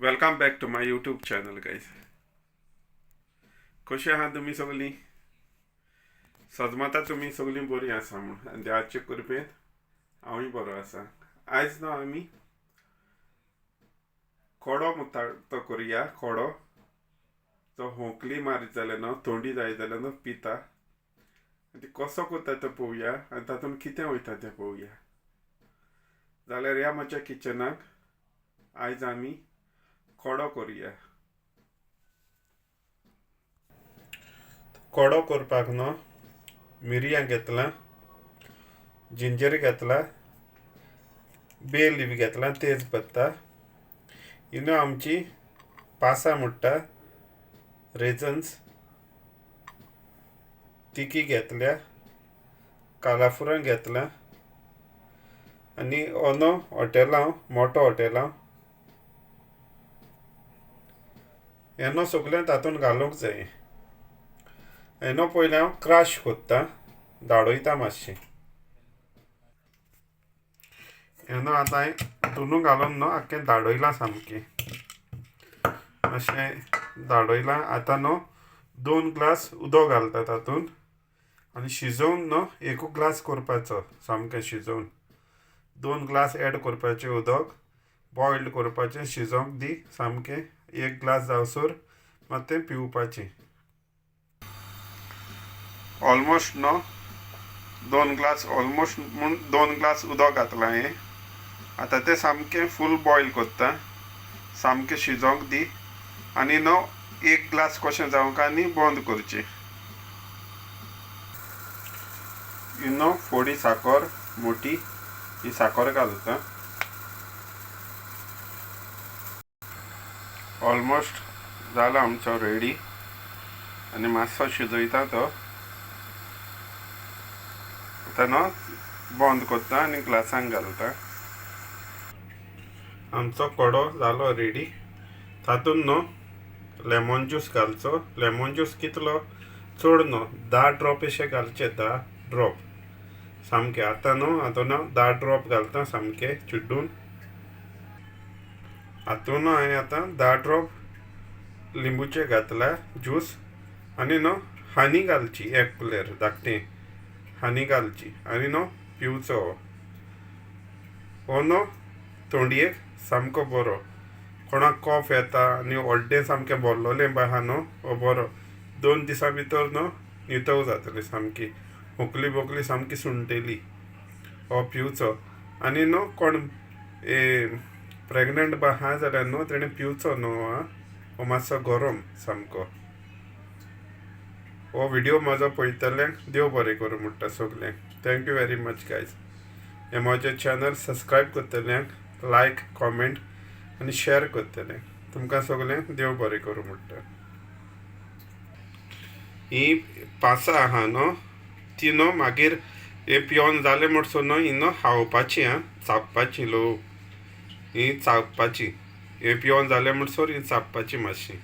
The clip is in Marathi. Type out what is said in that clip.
Welcome back to my YouTube channel guys. कशी आहात तुम्ही सगळीं? सजमता तुम्ही सगळीं बरी आसा म्हूण आनी देवाचे कृपेन हांवूय बरो आसा. आयज न्हू आमी कोडो म्हणटा तो करुया. कोडो तो होंकली मारीत जाल्यार न्हू, थोंडी जाय जाल्यार न्हू पिता. ती कसो करता तो पळोवया आनी तातूंत कितें वयता तें पळोवया. जाल्यार ह्या म्हज्या किचनाक आयज आमी कोडो करुया. कोडो करपाक न्हू मिरयां घेतलां, जिंजर घेतला, बे लीफ घेतला, तेजपत्ता. ही न्हू आमची पासां म्हणटा रेझन्स, तिकी घेतल्या, कालाफुरां घेतला आनी अंदो हॉटेलां मोठो हॉटेलां हें न्हू सगळें तातूंत घालूंक जाय. हें न्हू पयलीं हांव क्रश कोत्ता, धाडयता मातशें. हें न्हू आतां हितून घालून न्हू आख्खें धाडयलां सामकें. अशें धाडयलां. आतां न्हू 2 ग्लास उदक घालता तातूंत आनी शिजोवन न्हू 1 ग्लास करपाचो. सामकें शिजोवन 2 ग्लास एड करपाचें उदक, बॉयल्ड करपाचें, शिजोवंक दी सामकें. 1 ग्लास जावसर मात तें पिवपाचें. ऑलमोस्ट न्हू 2 ग्लास म्हूण 2 ग्लास उदक घातलां हें. आतां तें सामकें फूल बॉयल कोत्ता, सामकें शिजोवंक दी आनी न्हू 1 ग्लास कशें जावंक आनी बंद करचें. ही न्हू फोडी साकर मोठी, ही साकर घालता. ऑलमोस्ट जालो आमचो रेडी आनी मातसो शिजयता तो. आतां न्हू बंद कोत्ता आनी ग्लासान घालता. आमचो कोडो जालो रेडी. तातूंत न्हू लेमन ज्यूस घालचो. लेमन ज्यूस कितलो, चड न्हू 10 ड्रॉप अशें घालचे. 10 ड्रॉप सामकें. आतां न्हू हातूंत 10 ड्रॉप घालता सामकें चिड्डून. हातूंत हांवें आतां 10 ड्रॉप लिंबूचे घातला ज्यूस आनी न्हू हानी घालची. 1 कुलेर धाकटें हानी घालची आनी न्हू पिवचो. हो न्हू थोंडयेक सामको बरो. कोणाक कॉफ येता आनी व्हडलें सामकें भरलोलें बी आहा न्हू, हो बरो. 2 दिसां भितर न्हू नितळ जातली सामकी. होंकली बोकली सामकी सुणटेली. हो पिवचो आनी न्हू कोण प्रेग्नंट बी आहा जाल्यार न्हू तेणें पिवचो न्हू. हो मातसो गरम सामको. हो व्हिडिओ म्हजो पळयतल्यांक देव बरें करूं म्हणटा सगल्यांक. Thank you very much guys. हें म्हजें चॅनल सबस्क्रायब करतल्यांक, लायक, कॉमेंट आनी शेअर करतलें. तुमकां सगल्यांक देव बरें करूं म्हणटा. ही पासां आहा न्हू ती न्हू मागीर हें पिवन जालें म्हणसर न्हू ही न्हू हावपाची. चापपाची लो, ही चापपाची. हें पिवन जालें म्हणसर ही चापपाची मातशी.